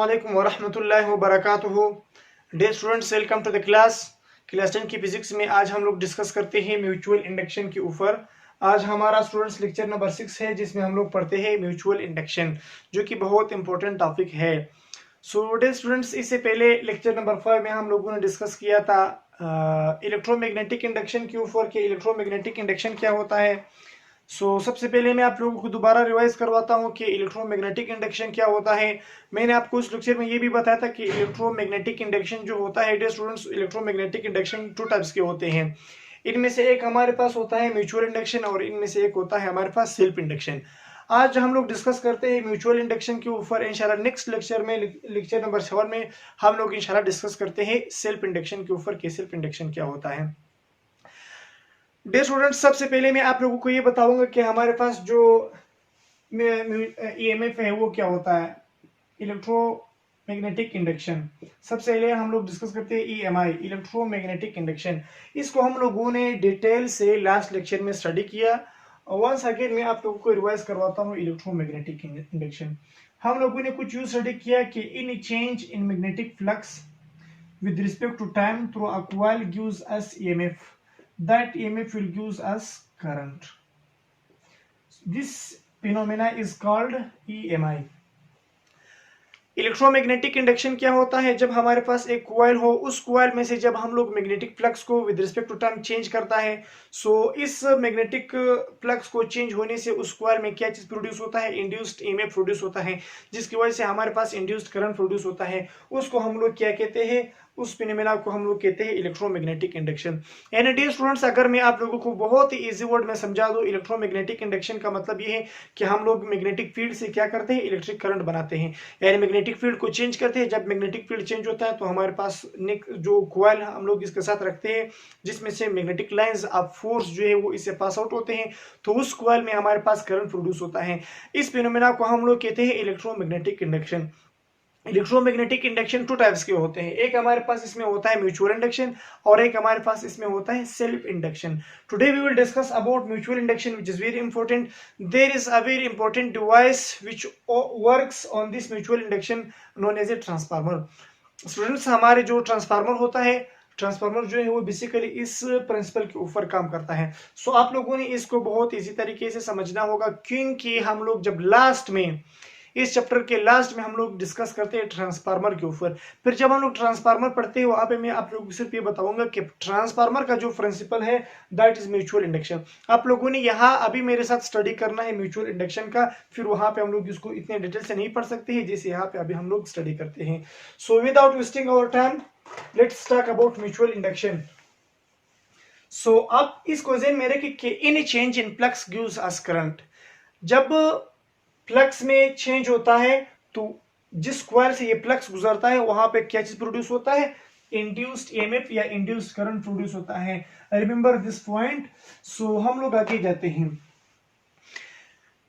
अस्सलामुअलैकुम वरहमतुल्लाहि वबरकातुहू। Dear students, welcome to the class 10 की फिजिक्स में आज हम लोग डिस्कस करते हैं म्यूचुअल इंडक्शन के ऊपर। आज हमारा स्टूडेंट्स लेक्चर नंबर 6 है जिसमें हम लोग पढ़ते हैं म्यूचुअल इंडक्शन, जो कि बहुत इंपॉर्टेंट टॉपिक है। सो डे स्टूडेंट्स, इससे पहले लेक्चर नंबर 5 में हम लोगों ने डिस्कस किया था इलेक्ट्रोमैग्नेटिक इंडक्शन के ऊपर कि इलेक्ट्रोमैग्नेटिक इंडक्शन क्या होता है। सबसे पहले मैं आप लोगों को दोबारा रिवाइज करवाता हूं कि इलेक्ट्रोमैग्नेटिक इंडक्शन क्या होता है। मैंने आपको इस लेक्चर में ये भी बताया था कि इलेक्ट्रोमैग्नेटिक इंडक्शन जो होता है, dear students, electromagnetic induction 2 types के होते हैं। इनमें से एक हमारे पास होता है म्यूचुअल इंडक्शन और इनमें से एक होता है हमारे पास सेल्फ इंडक्शन। आज हम लोग डिस्कस करते हैं म्यूचुअल इंडक्शन के ऊपर। इंशाल्लाह नेक्स्ट लेक्चर में, लेक्चर नंबर 7 में, हम लोग इंशाल्लाह डिस्कस करते हैं सेल्फ इंडक्शन के ऊपर कि सेल्फ इंडक्शन क्या होता है। डियर स्टूडेंट्स, सबसे पहले मैं आप लोगों को ये बताऊंगा कि हमारे पास जो ईएमएफ है वो क्या होता है, इलेक्ट्रोमैग्नेटिक इंडक्शन। सबसे पहले हम लोग डिस्कस करते हैं ईएमआई, इलेक्ट्रोमैग्नेटिक इंडक्शन। इसको हम लोगों ने डिटेल से लास्ट लेक्चर में स्टडी किया। वंस अगेन मैं आप लोगों को रिवाइज करवाता हूँ इलेक्ट्रोमैग्नेटिक इंडक्शन। हम लोगों ने कुछ यूज स्टडी किया कि in change in magnetic flux with respect to time through a coil gives us EMF. That EMF will gives us current. This phenomena is called EMI. Electromagnetic induction क्या होता है? जब हमारे पास एक कॉइल हो, उस कॉइल में से जब हम लोग मैग्नेटिक फ्लक्स को with respect to time change करता है, इस मैग्नेटिक फ्लक्स को चेंज होने से उस कॉइल में क्या चीज प्रोड्यूस होता है? इंड्यूस्ड ईएमएफ प्रोड्यूस होता है, जिसकी वजह से हमारे पास इंड्यूस्ड करंट प्रोड्यूस होता है। उसको हम लोग क्या कहते हैं? उस फिनोमेना को हम लोग कहते हैं इलेक्ट्रोमैग्नेटिक इंडक्शन। यानी डियर स्टूडेंट्स, अगर मैं आप लोगों को बहुत ही इजी वर्ड में समझा दूं, इलेक्ट्रोमैग्नेटिक इंडक्शन का मतलब ये है कि हम लोग मैग्नेटिक फील्ड से क्या करते हैं? इलेक्ट्रिक करंट बनाते हैं, यानी मैग्नेटिक फील्ड को चेंज करते हैं। जब मैग्नेटिक फील्ड चेंज होता है तो हमारे पास जो कॉइल हम लोग इसके साथ रखते हैं, जिसमें से मैग्नेटिक लाइंस ऑफ फोर्स जो है वो इससे पास आउट होते हैं, तो उस कॉइल में हमारे पास करंट प्रोड्यूस होता है। इस फिनोमेना को हम लोग कहते हैं electromagnetic induction. Electromagnetic induction 2 types के होते हैं। एक हमारे पास इसमें होता है म्यूचुअल इंडक्शन और एक हमारे पास इसमें होता है self induction. Today we will discuss about mutual induction, which is very important. There is a very important device which works on this mutual induction, known as a transformer. Students, हमारे जो transformer होता है, transformer जो है वो basically इस principal के ऊपर काम करता है। आप लोगों ने इसको बहुत इजी तरीके से समझना होगा, क्योंकि हम लोग जब लास्ट में, इस चैप्टर के लास्ट में हम लोग डिस्कस करते हैं ट्रांसफार्मर के ऊपर। फिर जब हम लोग ट्रांसफार्मर पढ़ते हैं, वहां पे मैं आप लोगों को सिर्फ ये बताऊंगा कि ट्रांसफार्मर का जो प्रिंसिपल है, दैट इज म्यूचुअल इंडक्शन। आप लोगों ने यहाँ अभी मेरे साथ स्टडी करना है म्यूचुअल इंडक्शन का, फिर वहां पे हम लोग इसको इतने डिटेल से नहीं पढ़ सकते हैं जैसे यहाँ पे अभी हम लोग स्टडी करते हैं। Without wasting our time, let's talk about mutual induction. अब इस क्वेश्चन में रखे कि in change in flux gives us current. जब फ्लक्स में चेंज होता है तो जिस कॉइल से ये फ्लक्स गुजरता है वहां पे क्या चीज प्रोड्यूस होता है? इंड्यूस्ड ईएमएफ या इंड्यूस्ड करंट प्रोड्यूस होता है। Remember this point. हम लोग आगे जाते हैं।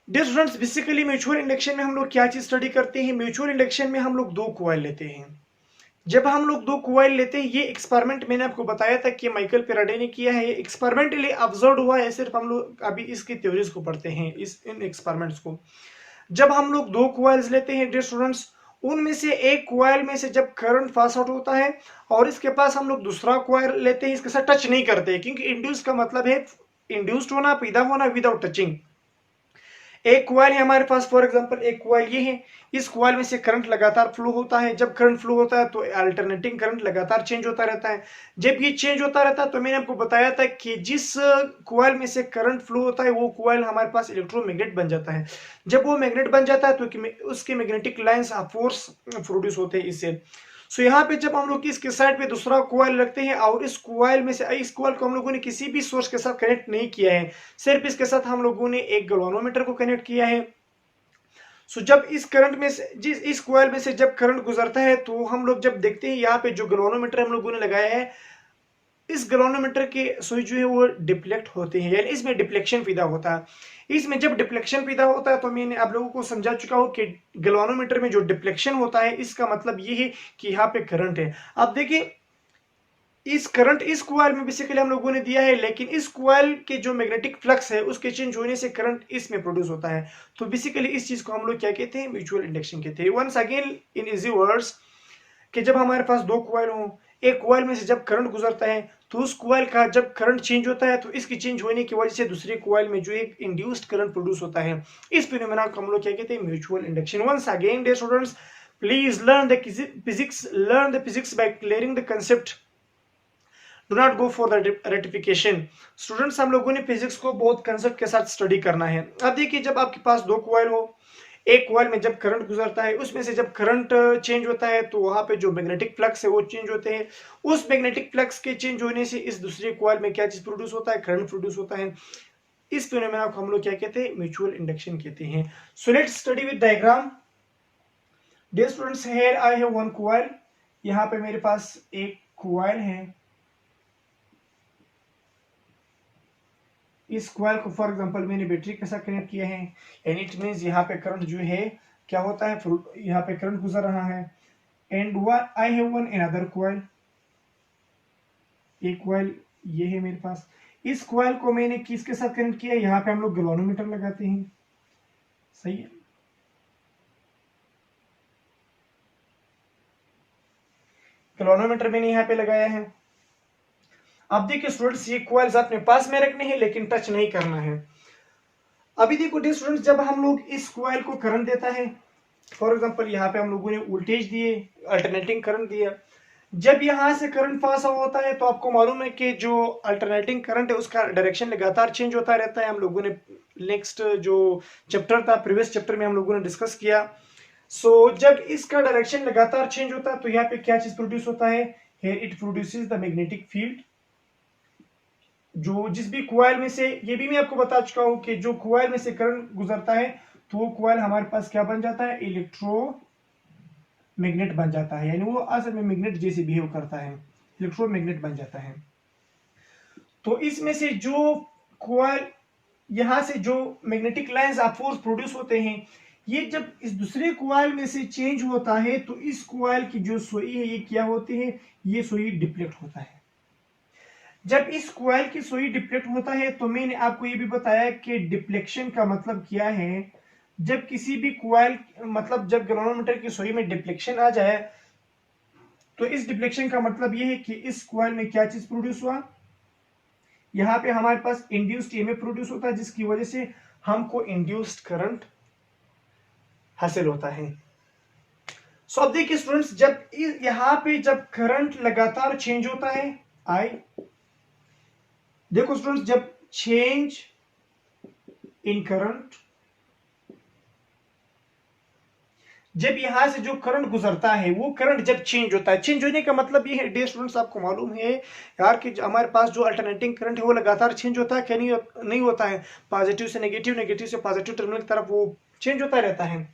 Dear students, basically mutual induction में हम लोग क्या चीज स्टडी करते हैं? म्यूचुअल इंडक्शन में हम लोग 2 कॉइल लेते हैं। जब हम लोग 2 कॉइल लेते हैं, ये एक्सपेरिमेंट मैंने आपको बताया था कि माइकल फैराडे ने किया है, ये एक्सपेरिमेंटली ऑब्जर्व हुआ है। सिर्फ हम लोग अभी इसकी थ्योरीज को पढ़ते हैं, इन एक्सपेरिमेंट्स को। जब हम लोग 2 कॉइल्स लेते हैं डियर स्टूडेंट्स, उनमें से एक कॉइल में से जब करंट पास आउट होता है और इसके पास हम लोग दूसरा कॉइल लेते हैं, इसके साथ टच नहीं करते, क्योंकि इंड्यूस का मतलब है इंड्यूस्ड होना, पैदा होना विदाउट टचिंग। एक कॉइल है हमारे पास, फॉर एग्जांपल एक कॉइल ये है, इस कॉइल में से करंट लगातार फ्लो होता है। जब करंट फ्लो होता है तो अल्टरनेटिंग करंट लगातार चेंज होता रहता है। जब ये चेंज होता रहता है तो मैंने आपको बताया था कि जिस कॉइल में से करंट फ्लो होता है वो कॉइल हमारे पास इलेक्ट्रोमैग्नेट बन जाता है। जब वो मैग्नेट बन जाता है तो उसके magnetic lines of force produce होते हैं इससे। यहाँ पे जब हम लोग इसके साइड पे दूसरा कॉइल रखते हैं और इस कॉइल में से, इस कॉइल को हम लोगों ने किसी भी सोर्स के साथ कनेक्ट नहीं किया है, सिर्फ इसके साथ हम लोगों ने एक गैल्वेनोमीटर को कनेक्ट किया है। जब इस करंट में से, इस कॉइल में से जब करंट गुजरता है तो हम लोग जब देखते हैं यहाँ पे जो गैल्वेनोमीटर हम लोगों ने लगाया है, इस गैल्वेनोमीटर के सुई जो है वो डिफ्लेक्ट होते हैं, यानी इसमें डिफ्लेक्शन पैदा होता है। इसमें जब डिफ्लेक्शन पैदा होता है तो मैंने आप लोगों को समझा चुका हूं कि गैल्वेनोमीटर में जो डिफ्लेक्शन होता है, इसका मतलब ये है कि यहाँ पे करंट है। अब देखिए, इस करंट इस कॉइल में बेसिकली हम लोगों ने दिया है, लेकिन इस कॉइल के जो मैग्नेटिक फ्लक्स है उसके चेंज होने से करंट इसमें प्रोड्यूस होता है। तो बेसिकली इस चीज को हम लोग क्या कहते हैं, म्यूचुअल इंडक्शन कहते हैं। Once again in easy words, कि जब हमारे पास दो कॉइल हो, एक कॉइल में से जब करंट गुजरता है तो उस कॉइल का जब करंट चेंज होता है तो इसकी चेंज होने की वजह से दूसरी कॉइल में जो एक इंड्यूस्ड करंट प्रोड्यूस होता है, इस फिनोमेना को हम लोग क्या कहते हैं, mutual induction. Once again dear students, please learn the physics by clearing the concept, do not go for the ratification. Students, हम लोगों ने फिजिक्स को बहुत कंसेप्ट के साथ स्टडी करना है। अब देखिए, जब आपके पास दो कॉइल हो, एक कॉइल में जब करंट गुजरता है उसमें से जब करंट चेंज होता है तो वहां पे जो मैग्नेटिक फ्लक्स है वो चेंज होते हैं। उस मैग्नेटिक फ्लक्स के चेंज होने से इस दूसरे कॉइल में क्या चीज प्रोड्यूस होता है, करंट प्रोड्यूस होता है। इस फिनोमेना को हम लोग क्या कहते हैं, म्यूचुअल इंडक्शन कहते हैं। So let's study with diagram. Dear students, here I have one coil. यहाँ पे मेरे पास एक कॉइल है। इस कॉइल को फॉर एग्जांपल मैंने बैटरी के साथ कनेक्ट किया है, एंड इट मींस यहाँ पे करंट जो है क्या होता है, यहाँ पे करंट गुजर रहा है। And I have one another coil, एक कॉइल ये है मेरे पास। इस कॉइल को मैंने किसके साथ कनेक्ट किया, यहाँ पे हम लोग गैल्वेनोमीटर लगाते हैं, सही है। गैल्वेनोमीटर मैंने यहाँ पे लगाया है। अब देखिए स्टूडेंट्स, ये कॉइल्स अपने पास में रखने हैं लेकिन टच नहीं करना है। अभी देखो डियर स्टूडेंट्स, जब हम लोग इस कॉइल को करंट देता है, फॉर एग्जांपल यहाँ पे हम लोगों ने वोल्टेज दिए, अल्टरनेटिंग करंट दिया। जब यहां से करंट पास होता है तो आपको मालूम है कि जो अल्टरनेटिंग करंट है उसका डायरेक्शन लगातार चेंज होता रहता है। हम लोगों ने नेक्स्ट जो चैप्टर था, प्रीवियस चैप्टर में हम लोगों ने डिस्कस किया। सो जब इसका डायरेक्शन लगातार चेंज होता है तो यहाँ पे क्या चीज प्रोड्यूस होता है, here it produces the magnetic field. जो जिस भी कॉइल में से, ये भी मैं आपको बता चुका हूं कि जो कॉइल में से करंट गुजरता है तो वो कॉइल हमारे पास क्या बन जाता है, इलेक्ट्रोमैग्नेट बन जाता है, यानी वो असल में मैग्नेट जैसे बिहेव करता है, इलेक्ट्रोमैग्नेट बन जाता है। तो इसमें से जो कॉइल, यहां से जो magnetic lines of force produce होते हैं, ये जब इस दूसरे कॉइल में से चेंज होता है तो इस कॉइल की जो सुई है ये क्या होती है, ये सुई डिप्लेक्ट होता है। जब इस कॉइल की सुई डिप्लेक्ट होता है तो मैंने आपको ये भी बताया कि डिप्लेक्शन का मतलब क्या है। जब किसी भी कॉइल, मतलब जब गैल्वेनोमीटर की सुई में डिप्लेक्शन आ जाए तो इस डिप्लेक्शन का मतलब ये है कि इस कॉइल में क्या चीज प्रोड्यूस हुआ, यहाँ पे हमारे पास इंड्यूस्ड ईएमएफ प्रोड्यूस होता है, जिसकी वजह से हमको इंड्यूस्ड करंट हासिल होता है। सो अब देखिए स्टूडेंट्स, जब यहाँ पे जब करंट लगातार चेंज होता है, आई देखो स्टूडेंट्स, जब चेंज इन करंट, जब यहां से जो करंट गुजरता है वो करंट जब चेंज होता है, चेंज होने का मतलब ये है डियर स्टूडेंट्स, आपको मालूम है यार कि हमारे पास जो अल्टरनेटिंग करंट है वो लगातार चेंज होता है, क्या नहीं होता है, पॉजिटिव से नेगेटिव, नेगेटिव से पॉजिटिव टर्मिनल की तरफ वो चेंज होता रहता है।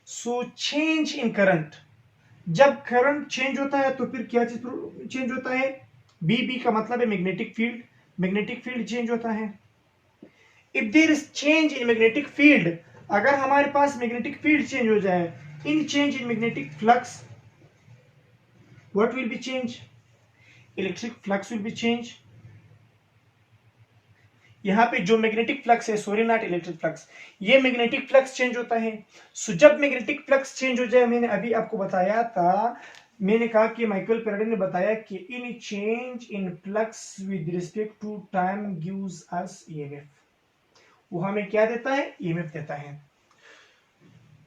सो चेंज इन करंट, जब करंट चेंज होता है तो फिर क्या चीज चेंज होता है, बी का मतलब है magnetic field, magnetic field change होता है। If there is change in magnetic field, अगर हमारे पास मैग्नेटिक फील्ड चेंज हो जाए, in change in magnetic flux, what will be change, electric flux will be change. यहाँ पे जो मैग्नेटिक फ्लक्स है, सॉरी नॉट इलेक्ट्रिक फ्लक्स, ये मैग्नेटिक फ्लक्स चेंज होता है। सो जब मैग्नेटिक फ्लक्स चेंज हो जाए, मैंने अभी आपको बताया था, मैंने कहा कि माइकल फैराडे ने बताया कि in change in flux with respect to time gives us EMF, वो हमें क्या देता है, ईएमएफ देता है।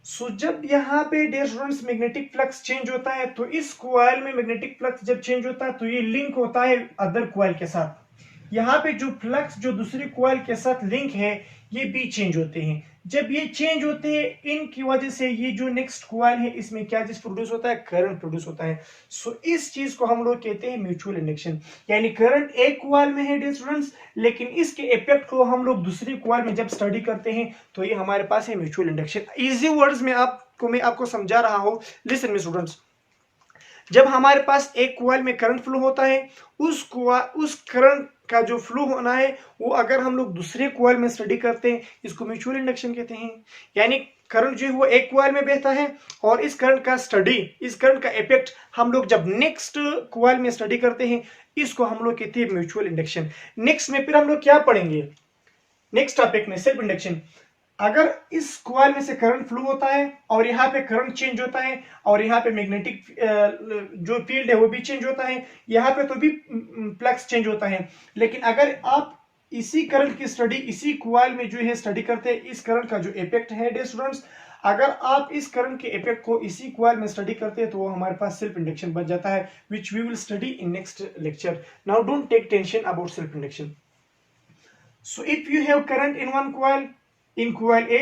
सो जब यहाँ पे dear students magnetic flux change होता है तो इस कॉइल में मैग्नेटिक फ्लक्स जब चेंज होता है तो ये लिंक होता है अदर कॉइल के साथ। यहाँ पे जो फ्लक्स जो दूसरी कॉइल के साथ लिंक है ये भी चेंज होते हैं। जब ये चेंज होते हैं इनकी वजह से ये जो नेक्स्ट कॉइल है इसमें क्या चीज प्रोड्यूस होता है, करंट प्रोड्यूस होता है। सो इस चीज को हम लोग कहते हैं म्यूचुअल इंडक्शन, यानी करंट एक कॉइल में है डियर स्टूडेंट्स, लेकिन इसके इफेक्ट को हम लोग दूसरी कॉइल में जब स्टडी करते हैं तो ये हमारे पास है म्यूचुअल इंडक्शन। इजी वर्ड्स में मैं आपको समझा रहा हूं, लिसन मी स्टूडेंट्स। जब हमारे पास एक कॉइल में करंट फ्लो होता है, उस करंट का जो फ्लो होना है वो अगर हम लोग दूसरे कॉइल में स्टडी करते हैं, इसको म्यूचुअल इंडक्शन कहते हैं। यानी करंट जो है वो एक कॉइल में बहता है, और इस करंट का स्टडी, इस करंट का इफेक्ट हम लोग जब नेक्स्ट कॉइल में स्टडी करते हैं, इसको हम लोग कहते हैं म्यूचुअल इंडक्शन। नेक्स्ट में फिर हम लोग क्या पढ़ेंगे, नेक्स्ट टॉपिक में सेल्फ इंडक्शन। अगर इस कॉइल में से करंट फ्लो होता है और यहाँ पे करंट चेंज होता है, और यहाँ पे मैग्नेटिक जो फील्ड है वो भी चेंज होता है, यहाँ पे तो भी फ्लक्स चेंज होता है, लेकिन अगर आप इसी करंट की स्टडी इसी कॉइल में जो है स्टडी करते हैं, इस करंट का जो इफेक्ट है डियर स्टूडेंट्स, अगर आप इस करंट के इफेक्ट को इसी कॉइल में स्टडी करते हैं तो वो हमारे पास सेल्फ इंडक्शन बन जाता है, which we will study in next lecture. Now don't take tension about self induction. So if you have current in one coil, in coil A,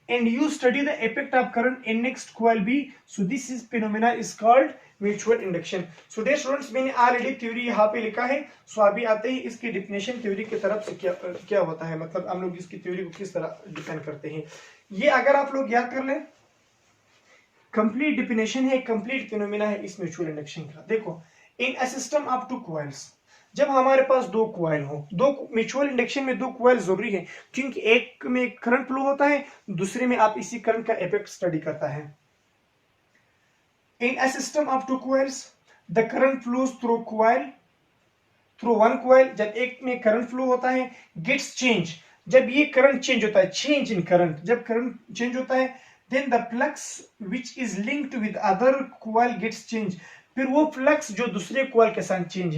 and you study the effect of current in next coil B, so this is phenomena is called mutual induction. So dear students, मैंने already theory यहाँ पे लिखा है। सो अभी आते हैं इसकी definition theory की तरफ से क्या होता है, मतलब हम लोग इसकी थ्योरी को किस तरह डिफाइन करते हैं। ये अगर आप लोग याद कर लें, कंप्लीट डिफिनेशन है, कंप्लीट फिनोमेना है इस म्यूचुअल इंडक्शन का। देखो, in a system of two coils, जब हमारे पास दो कॉइल हो, दो म्यूचुअल इंडक्शन में दो कॉइल जरूरी है, क्योंकि एक में करंट फ्लो होता है, दूसरे में आप इसी करंट का इफेक्ट स्टडी करता है। In a system of two coils the current flows through coil, through one coil, जब एक में करंट फ्लो होता है, गेट्स चेंज, जब ये करंट चेंज होता है, चेंज इन करंट, जब करंट चेंज होता है, then the flux which is linked with other coil gets change, फिर वो फ्लक्स जो दूसरे कॉइल के साथ चेंज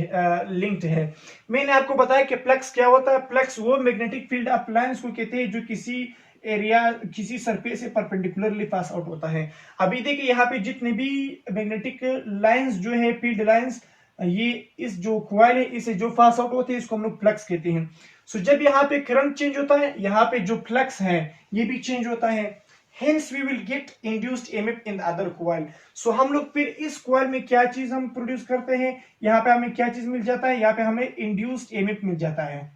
लिंक्ड है। मैंने आपको बताया कि फ्लक्स क्या होता है। फ्लक्स वो मैग्नेटिक फील्ड ऑफ लाइंस को कहते हैं जो किसी एरिया, किसी सरफेस से परपेंडिकुलरली पास आउट होता है। अभी देखिए यहाँ पे जितने भी मैग्नेटिक लाइंस जो है, फील्ड लाइंस, ये इस जो कॉइल है इसे जो पास आउट होते हैं इसको हम लोग फ्लक्स कहते हैं। सो जब यहाँ पे करंट चेंज होता है, यहाँ पे जो फ्लक्स है ये भी चेंज होता है, hence we will get induced EMF in the other coil। so हम लोग फिर इस कॉइल में क्या चीज हम प्रोड्यूस करते हैं, यहाँ पे हमें क्या चीज मिल जाता है, यहाँ पे हमें इंड्यूस्ड EMF मिल जाता है।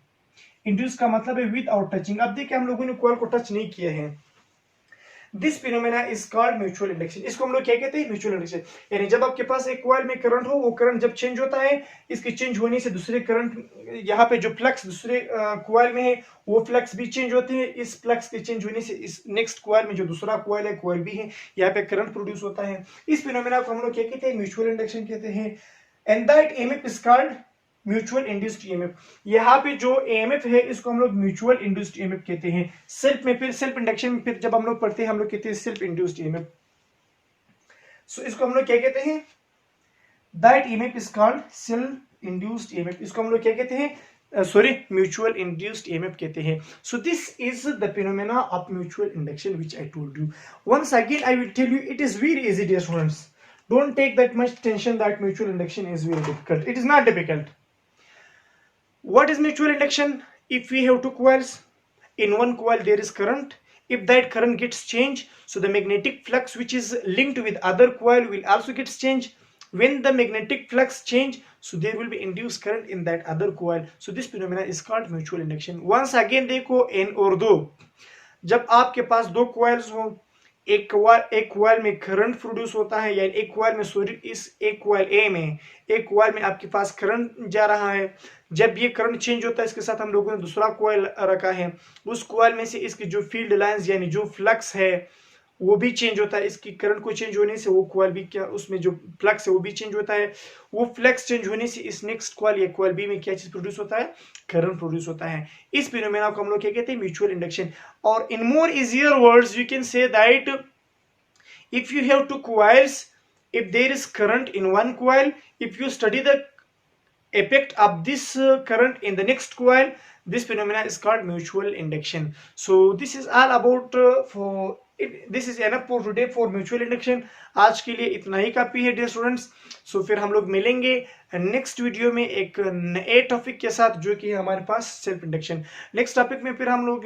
इंड्यूस का मतलब है विदाउट टचिंग। अब देखिए हम लोगों ने कॉइल को टच नहीं किया है। This phenomena is called mutual induction. इसको हम लोग क्या कहते हैं, म्यूचुअल इंडक्शन। यानी जब आपके पास एक कॉइल में करंट हो, वो करंट जब चेंज होता है, इसके चेंज होने से दूसरे करंट, यहाँ पे जो फ्लक्स दूसरे कॉइल में है वो फ्लक्स भी चेंज होते हैं। इस फ्लक्स के चेंज होने से इस नेक्स्ट कॉइल में जो दूसरा कॉइल है, कॉइल भी है, यहाँ पे करंट प्रोड्यूस होता है। इस फिनोमेना को हम लोग क्या कहते हैं, म्यूचुअल इंडक्शन कहते हैं। And that EMF is called mutual induced EMF। यहाँ पे जो EMF है इसको हम लोग म्यूचुअल इंड्यूस्ड EMF कहते हैं। सेल्फ में, फिर सेल्फ इंडक्शन में फिर जब हम लोग पढ़ते हैं हम लोग कहते हैं सेल्फ इंड्यूस्ड EMF। सो इसको हम लोग क्या कहते हैं, that EMF is called self induced EMF। इसको हम लोग क्या कहते हैं, सॉरी, म्यूचुअल इंड्यूस्ड EMF कहते हैं। So this is the phenomena of mutual induction which I told you. Once again I will tell you, it is very easy dear students, don't take that much tension that mutual induction is very difficult. It is not difficult. What is mutual induction? If we have two coils, in one coil there is current. If that current gets changed, so the magnetic flux which is linked with other coil will also get changed. When the magnetic flux change, so there will be induced current in that other coil. So this phenomena is called mutual induction. Once again देखो, n और दो, जब आपके पास दो coils हो, एक coil में current produce होता है, यानी एक कॉइल में, सॉरी, इस एक कॉइल ए में, एक कॉइल में आपके पास करंट जा रहा है। जब ये करंट चेंज होता है, इसके साथ हम लोगों ने दूसरा कॉइल रखा है, उस कॉइल में से इसकी जो फील्ड लाइंस यानी जो फ्लक्स है वो भी चेंज होता है। इसकी करंट को चेंज होने से वो कॉइल भी क्या, उसमें जो फ्लक्स है वो भी चेंज होता है। वो फ्लक्स चेंज होने से इस नेक्स्ट कॉइल या कॉइल बी में क्या चीज प्रोड्यूस होता है, करंट प्रोड्यूस होता है। इस फिनोमेना को हम लोग क्या कहते हैं, म्यूचुअल इंडक्शन। और in more easier words you can say that if you have two coils, if there is current in one coil, if you study the effect of this current in the next coil, this phenomena is called mutual induction. So this is all about this is enough for today for mutual induction. आज के लिए इतना ही काफी है dear students. सो फिर हम लोग मिलेंगे नेक्स्ट वीडियो में एक नए टॉपिक के साथ, जो कि हमारे पास सेल्फ इंडक्शन। नेक्स्ट टॉपिक में फिर हम लोग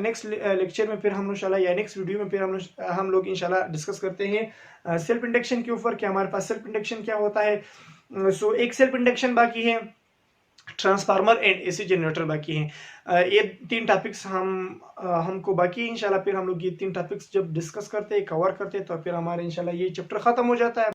नेक्स्ट लेक्चर में फिर हम लोग इंशाल्लाह, या नेक्स्ट वीडियो में फिर हम लोग इंशाल्लाह डिस्कस करते हैं सेल्फ इंडक्शन के ऊपर, कि हमारे पास सेल्फ इंडक्शन क्या होता है। सो एक सेल्फ इंडक्शन बाकी है, ट्रांसफार्मर एंड एसी जनरेटर बाकी हैं। ये तीन टॉपिक्स हमको बाकी है इंशाल्लाह। फिर हम लोग ये तीन टॉपिक्स जब डिस्कस करते हैं, कवर करते हैं, तो फिर हमारे इंशाल्लाह ये चैप्टर खत्म हो जाता है।